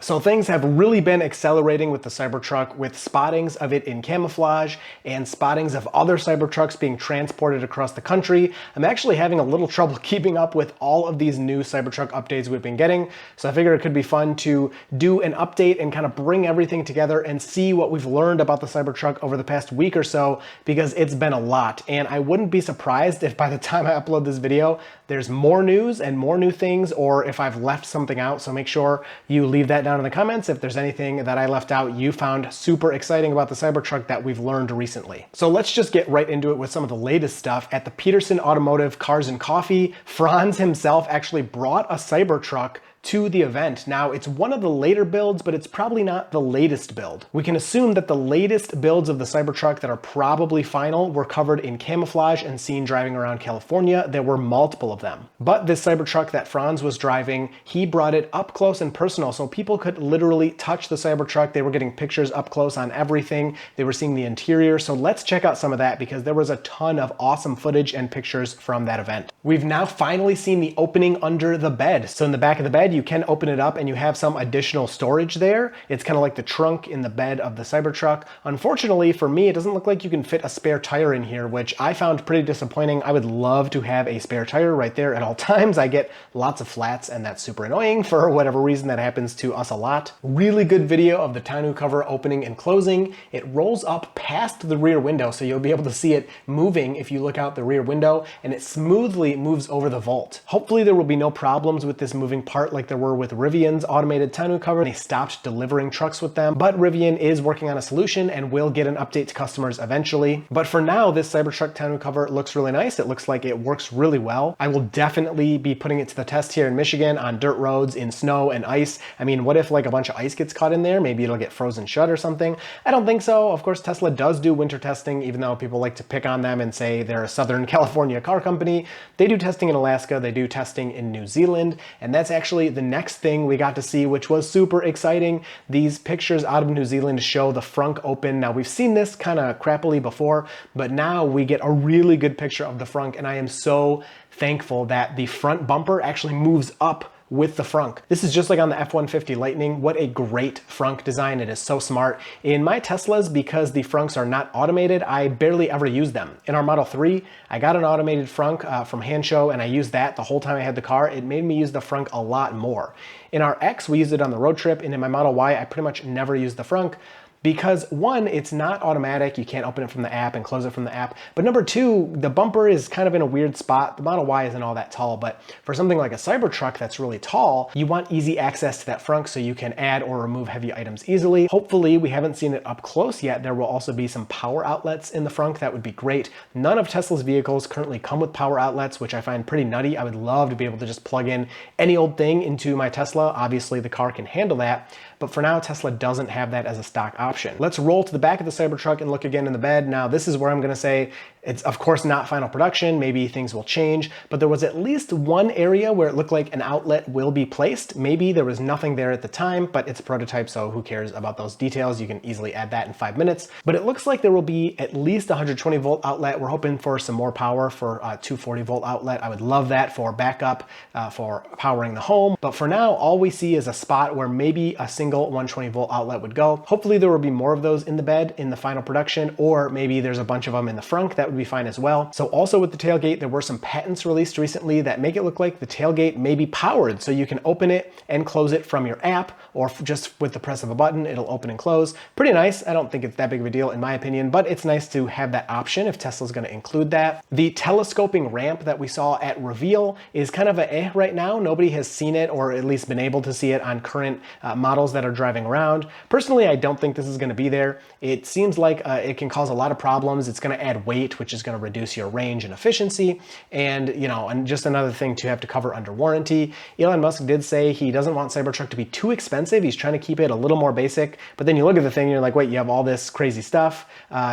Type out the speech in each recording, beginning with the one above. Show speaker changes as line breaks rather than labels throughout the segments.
So things have really been accelerating with the Cybertruck, with spottings of it in camouflage and spottings of other Cybertrucks being transported across the country. I'm actually having a little trouble keeping up with all of these new Cybertruck updates we've been getting. So I figured it could be fun to do an update and kind of bring everything together and see what we've learned about the Cybertruck over the past week or so, because it's been a lot. And I wouldn't be surprised if by the time I upload this video, there's more news and more new things, or if I've left something out. So make sure you leave that down in the comments if there's anything that I left out you found super exciting about the Cybertruck that we've learned recently. So let's just get right into it with some of the latest stuff. At the Petersen Automotive Cars and Coffee, Franz himself actually brought a Cybertruck to the event. Now, it's one of the later builds, but it's probably not the latest build. We can assume that the latest builds of the Cybertruck that are probably final were covered in camouflage and seen driving around California. There were multiple of them. But this Cybertruck that Franz was driving, he brought it up close and personal, so people could literally touch the Cybertruck. They were getting pictures up close on everything. They were seeing the interior. So let's check out some of that, because there was a ton of awesome footage and pictures from that event. We've now finally seen the opening under the bed. So in the back of the bed, you can open it up and you have some additional storage there. It's kind of like the trunk in the bed of the Cybertruck. Unfortunately for me, it doesn't look like you can fit a spare tire in here, which I found pretty disappointing. I would love to have a spare tire right there at all times. I get lots of flats and that's super annoying for whatever reason. That happens to us a lot. Really good video of the tonneau cover opening and closing. It rolls up past the rear window, so you'll be able to see it moving if you look out the rear window, and it smoothly moves over the vault. Hopefully there will be no problems with this moving part like there were with Rivian's automated tonneau cover. They stopped delivering trucks with them, but Rivian is working on a solution and will get an update to customers eventually. But for now, this Cybertruck tonneau cover looks really nice. It looks like it works really well. I will definitely be putting it to the test here in Michigan on dirt roads, in snow and ice. I mean, what if like a bunch of ice gets caught in there? Maybe it'll get frozen shut or something. I don't think so. Of course, Tesla does do winter testing, even though people like to pick on them and say they're a Southern California car company. They do testing in Alaska, they do testing in New Zealand, and that's actually the next thing we got to see, which was super exciting. These pictures out of New Zealand show the Frunk open. Now, we've seen this kind of crappily before, but now we get a really good picture of the Frunk, and I am so thankful that the front bumper actually moves up with the Frunk. This is just like on the F-150 Lightning. What a great Frunk design. It is so smart. In my Teslas, because the Frunks are not automated, I barely ever use them. In our Model 3, I got an automated Frunk from Hanshow, and I used that the whole time I had the car. It made me use the Frunk a lot more. In our X, we used it on the road trip, and in my Model Y, I pretty much never used the Frunk, because one, it's not automatic. You can't open it from the app and close it from the app. But number two, the bumper is kind of in a weird spot. The Model Y isn't all that tall, but for something like a Cybertruck that's really tall, you want easy access to that Frunk so you can add or remove heavy items easily. Hopefully, we haven't seen it up close yet. There will also be some power outlets in the Frunk. That would be great. None of Tesla's vehicles currently come with power outlets, which I find pretty nutty. I would love to be able to just plug in any old thing into my Tesla. Obviously, the car can handle that, but for now, Tesla doesn't have that as a stock option. Let's roll to the back of the Cybertruck and look again in the bed. Now, this is where I'm gonna say it's of course not final production. Maybe things will change, but there was at least one area where it looked like an outlet will be placed. Maybe there was nothing there at the time, but it's a prototype, so who cares about those details? You can easily add that in 5 minutes. But it looks like there will be at least a 120 volt outlet. We're hoping for some more power for a 240 volt outlet. I would love that for backup, for powering the home. But for now, all we see is a spot where maybe a single 120 volt outlet would go. Hopefully there will be more of those in the bed in the final production, or maybe there's a bunch of them in the Frunk. That would be fine as well. So also with the tailgate, there were some patents released recently that make it look like the tailgate may be powered, so you can open it and close it from your app, or just with the press of a button, it'll open and close. Pretty nice. I don't think it's that big of a deal in my opinion, but it's nice to have that option if Tesla's going to include that. The telescoping ramp that we saw at reveal is kind of a right now. Nobody has seen it, or at least been able to see it on current models that are driving around. Personally, I don't think this is going to be there. It seems like it can cause a lot of problems. It's going to add weight, which is going to reduce your range and efficiency, and and just another thing to have to cover under warranty. Elon Musk did say he doesn't want Cybertruck to be too expensive. He's trying to keep it a little more basic, but then you look at the thing and you're like, wait, you have all this crazy stuff.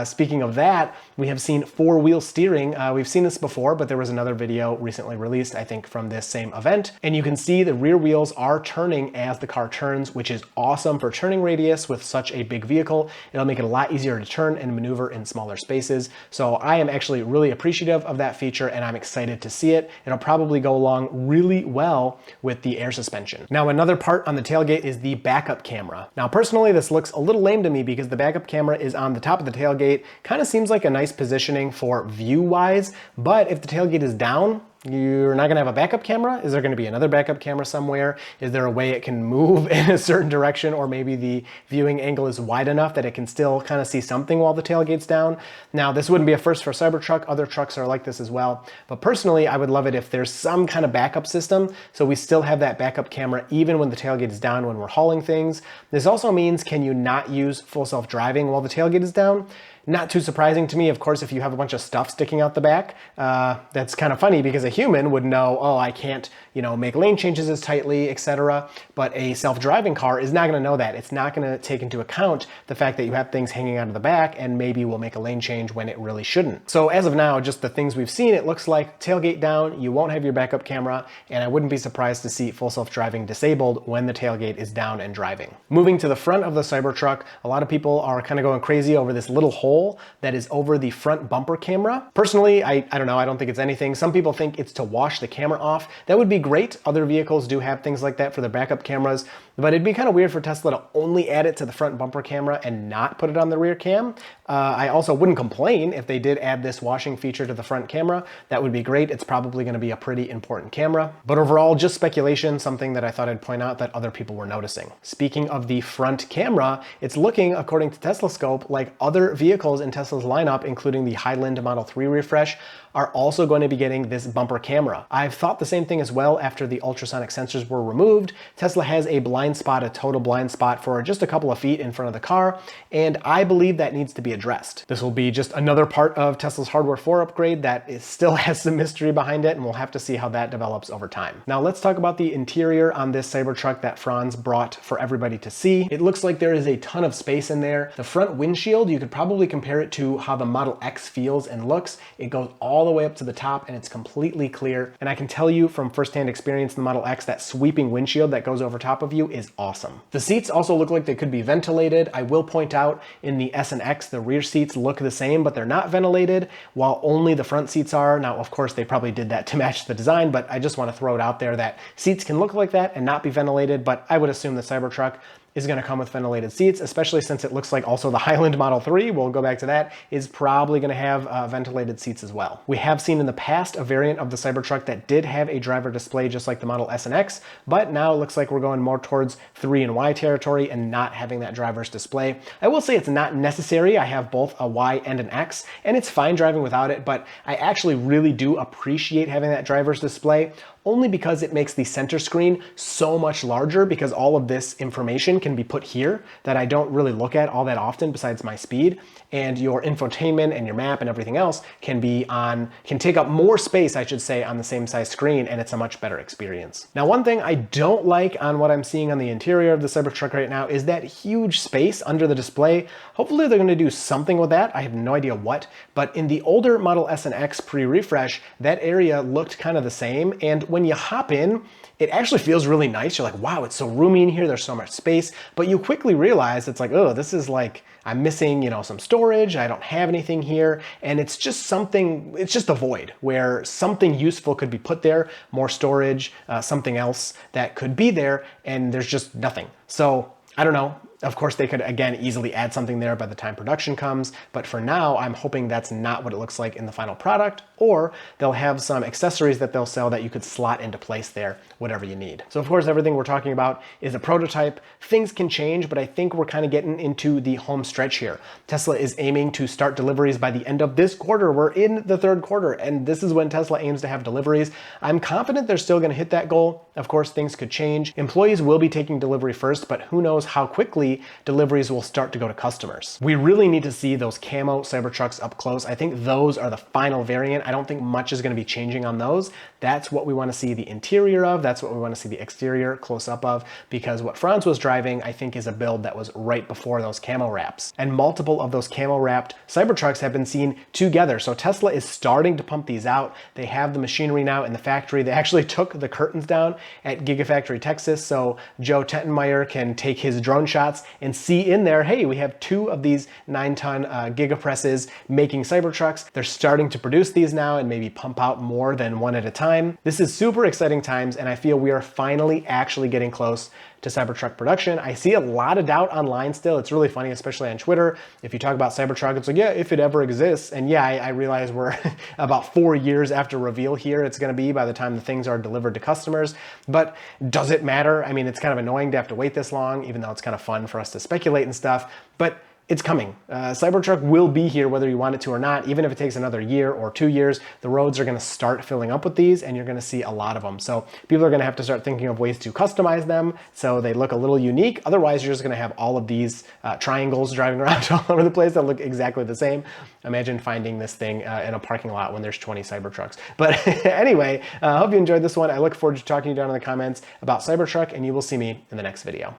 Speaking of that, We have seen four-wheel steering. We've seen this before, but there was another video recently released, I think, from this same event. And you can see the rear wheels are turning as the car turns, which is awesome for turning radius with such a big vehicle. It'll make it a lot easier to turn and maneuver in smaller spaces. So I am actually really appreciative of that feature, and I'm excited to see it. It'll probably go along really well with the air suspension. Now, another part on the tailgate is the backup camera. Now, personally, this looks a little lame to me because the backup camera is on the top of the tailgate. Kind of seems like a nice positioning for view-wise, but if the tailgate is down, you're not gonna have a backup camera? Is there gonna be another backup camera somewhere? Is there a way it can move in a certain direction, or maybe the viewing angle is wide enough that it can still kind of see something while the tailgate's down? Now, this wouldn't be a first for Cybertruck. Other trucks are like this as well. But personally, I would love it if there's some kind of backup system, so we still have that backup camera even when the tailgate is down when we're hauling things. This also means, can you not use full self-driving while the tailgate is down? Not too surprising to me. Of course, if you have a bunch of stuff sticking out the back, that's kind of funny because a human would know, oh, I can't, make lane changes as tightly, etc. But a self-driving car is not going to know that. It's not going to take into account the fact that you have things hanging out of the back and maybe will make a lane change when it really shouldn't. So as of now, just the things we've seen, it looks like tailgate down, you won't have your backup camera, and I wouldn't be surprised to see full self-driving disabled when the tailgate is down and driving. Moving to the front of the Cybertruck, a lot of people are kind of going crazy over this little hole that is over the front bumper camera. Personally, I don't know, I don't think it's anything. Some people think it's to wash the camera off. That would be great. Other vehicles do have things like that for their backup cameras, but it'd be kind of weird for Tesla to only add it to the front bumper camera and not put it on the rear cam. I also wouldn't complain if they did add this washing feature to the front camera. That would be great. It's probably going to be a pretty important camera. But overall, just speculation, something that I thought I'd point out that other people were noticing. Speaking of the front camera, it's looking, according to Tesla Scope, like other vehicles in Tesla's lineup, including the Highland Model 3 refresh, are also going to be getting this bumper camera. I've thought the same thing as well after the ultrasonic sensors were removed. Tesla has a blind spot, a total blind spot for just a couple of feet in front of the car, and I believe that needs to be addressed. This will be just another part of Tesla's Hardware 4 upgrade that still has some mystery behind it, and we'll have to see how that develops over time. Now let's talk about the interior on this Cybertruck that Franz brought for everybody to see. It looks like there is a ton of space in there. The front windshield, you could probably compare it to how the Model X feels and looks. It goes all the way up to the top and it's completely clear. And I can tell you from firsthand experience in the Model X, that sweeping windshield that goes over top of you is awesome. The seats also look like they could be ventilated. I will point out in the S and X, the rear seats look the same, but they're not ventilated, while only the front seats are. Now, of course, they probably did that to match the design, but I just want to throw it out there that seats can look like that and not be ventilated, but I would assume the Cybertruck is going to come with ventilated seats, especially since it looks like also the Highland Model 3, we'll go back to that, is probably going to have ventilated seats as well. We have seen in the past a variant of the Cybertruck that did have a driver display just like the Model S and X, but now it looks like we're going more towards 3 and Y territory and not having that driver's display. I will say it's not necessary. I have both a Y and an X, and it's fine driving without it, but I actually really do appreciate having that driver's display, only because it makes the center screen so much larger, because all of this information can be put here that I don't really look at all that often besides my speed, and your infotainment and your map and everything else can take up more space, I should say, on the same size screen, and it's a much better experience. Now, one thing I don't like on what I'm seeing on the interior of the Cybertruck right now is that huge space under the display. Hopefully they're going to do something with that. I have no idea what, but in the older Model S and X pre-refresh, that area looked kind of the same, and when you hop in, it actually feels really nice. You're like, wow, it's so roomy in here, there's so much space, but you quickly realize it's like, oh, this is like, I'm missing, some storage, I don't have anything here, and it's just something, it's just a void where something useful could be put there, more storage, something else that could be there, and there's just nothing. So, I don't know. Of course, they could, again, easily add something there by the time production comes, but for now, I'm hoping that's not what it looks like in the final product, or they'll have some accessories that they'll sell that you could slot into place there, whatever you need. So of course, everything we're talking about is a prototype. Things can change, but I think we're kind of getting into the home stretch here. Tesla is aiming to start deliveries by the end of this quarter. We're in the third quarter, and this is when Tesla aims to have deliveries. I'm confident they're still going to hit that goal. Of course, things could change. Employees will be taking delivery first, but who knows how quickly deliveries will start to go to customers. We really need to see those camo Cybertrucks up close. I think those are the final variant. I don't think much is going to be changing on those. That's what we want to see the interior of. That's what we want to see the exterior close up of, because what Franz was driving, I think, is a build that was right before those camo wraps. And multiple of those camo wrapped Cybertrucks have been seen together. So Tesla is starting to pump these out. They have the machinery now in the factory. They actually took the curtains down at Gigafactory Texas, so Joe Tettenmeyer can take his drone shots and see in there, hey, we have 2 of these 9-ton gigapresses making Cybertrucks. They're starting to produce these now and maybe pump out more than one at a time. This is super exciting times, and I feel we are finally actually getting close to Cybertruck production. I see a lot of doubt online still. It's really funny, especially on Twitter. If you talk about Cybertruck, it's like, yeah, if it ever exists. And yeah, I realize we're about 4 years after reveal here. It's gonna be by the time the things are delivered to customers. But does it matter? I mean, it's kind of annoying to have to wait this long, even though it's kind of fun for us to speculate and stuff. But it's coming. Cybertruck will be here whether you want it to or not. Even if it takes another year or 2 years, the roads are gonna start filling up with these and you're gonna see a lot of them. So people are gonna have to start thinking of ways to customize them so they look a little unique. Otherwise, you're just gonna have all of these triangles driving around all over the place that look exactly the same. Imagine finding this thing in a parking lot when there's 20 Cybertrucks. But anyway, I hope you enjoyed this one. I look forward to talking to you down in the comments about Cybertruck, and you will see me in the next video.